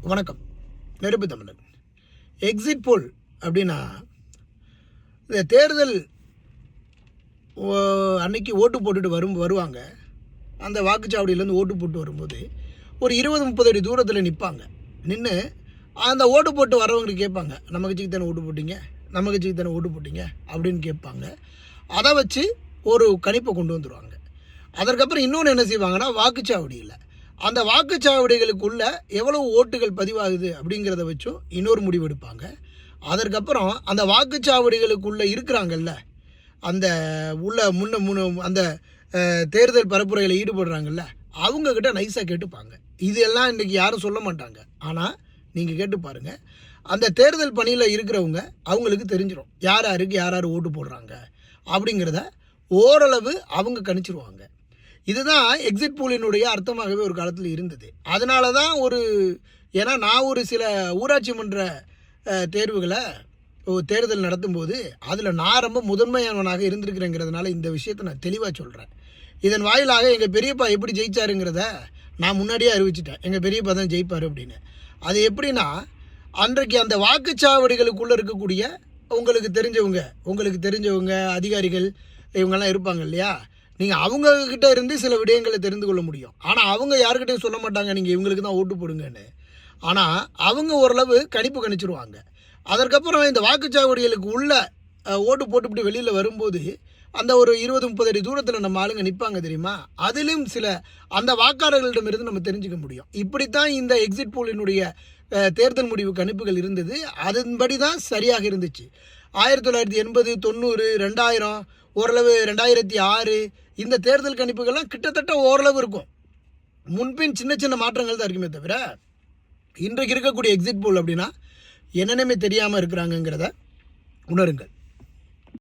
வணக்கம். நெருப்பு தமிழன். எக்ஸிட் போல் அப்படின்னா இந்த தேர்தல் அன்னைக்கு ஓட்டு போட்டுட்டு வருவாங்க. அந்த வாக்குச்சாவடியிலேருந்து ஓட்டு போட்டு வரும்போது ஒரு 20-30 அடி தூரத்தில் நிற்பாங்க. நின்று அந்த ஓட்டு போட்டு வரவங்களுக்கு கேட்பாங்க, நம்ம கட்சிக்கு தானே ஓட்டு போட்டிங்க, நம்ம கட்சிக்கு தானே ஓட்டு போட்டிங்க அப்படின்னு கேட்பாங்க. அதை வச்சு ஒரு கணிப்பை கொண்டு வந்துடுவாங்க. அதற்கப்புறம் இன்னொன்று என்ன செய்வாங்கன்னா, வாக்குச்சாவடியில் அந்த வாக்குச்சாவடிகளுக்குள்ள எவ்வளவு ஓட்டுகள் பதிவாகுது அப்படிங்கிறத வச்சும் இன்னொரு முடிவு எடுப்பாங்க. அதற்கப்புறம் அந்த வாக்குச்சாவடிகளுக்குள்ளே இருக்கிறாங்கல்ல, அந்த முன்ன அந்த தேர்தல் பரப்புரையில் ஈடுபடுறாங்கல்ல, அவங்கக்கிட்ட நைஸாக கேட்டுப்பாங்க. இதெல்லாம் இன்றைக்கி யாரும் சொல்ல மாட்டாங்க. ஆனால் நீங்கள் கேட்டு பாருங்கள், அந்த தேர்தல் பணியில் இருக்கிறவங்க அவங்களுக்கு தெரிஞ்சிடும் யார் யார் ஓட்டு போடுறாங்க அப்படிங்கிறத ஓரளவு அவங்க கணிச்சிருவாங்க. இதுதான் எக்ஸிட் போலினுடைய அர்த்தமாகவே ஒரு காலத்தில் இருந்தது. அதனால தான் ஏன்னா நான் ஒரு சில ஊராட்சி மன்ற தேர்தல் நடத்தும்போது அதில் நான் ரொம்ப முதன்மையானவனாக இருந்திருக்கிறேங்கிறதுனால இந்த விஷயத்தை நான் தெளிவாக சொல்கிறேன். இதன் வாயிலாக எங்கள் பெரியப்பா எப்படி ஜெயிச்சாருங்கிறத நான் முன்னாடியே அறிவிச்சிட்டேன். எங்கள் பெரியப்பா தான் ஜெயிப்பார் அப்படின்னு. அது எப்படின்னா, அன்றைக்கு அந்த வாக்குச்சாவடிகளுக்குள்ளே இருக்கக்கூடிய உங்களுக்கு தெரிஞ்சவங்க அதிகாரிகள் இவங்கெல்லாம் இருப்பாங்க இல்லையா, நீங்கள் அவங்கக்கிட்ட இருந்து சில விடயங்களை தெரிந்து கொள்ள முடியும். ஆனால் அவங்க யாருக்கிட்டையும் சொல்ல மாட்டாங்க நீங்கள் இவங்களுக்கு தான் ஓட்டு போடுங்கன்னு. ஆனால் அவங்க ஓரளவு கணிப்பு கணிச்சிருவாங்க. அதற்கப்புறம் இந்த வாக்குச்சாவடிகளுக்கு உள்ள ஓட்டு போட்டுப்பட்டு வெளியில் வரும்போது அந்த ஒரு 20-30 அடி தூரத்தில் நம்ம ஆளுங்க நிற்பாங்க தெரியுமா, அதிலும் சில அந்த வாக்காளர்களிடமிருந்து நம்ம தெரிஞ்சுக்க முடியும். இப்படித்தான் இந்த எக்ஸிட் போலினுடைய தேர்தல் முடிவு கணிப்புகள் இருந்தது. அதன்படி தான் சரியாக இருந்துச்சு. 1980, 90, 2000, ஓரளவு 2006 இந்த தேர்தல் கணிப்புகள்லாம் கிட்டத்தட்ட ஓரளவு இருக்கும். முன்பின் சின்ன சின்ன மாற்றங்கள் தான் இருக்குமே தவிர, இன்றைக்கு இருக்கக்கூடிய எக்ஸிட் போல் அப்படின்னா என்னென்னமே தெரியாமல் இருக்கிறாங்கங்கிறத உணருங்கள்.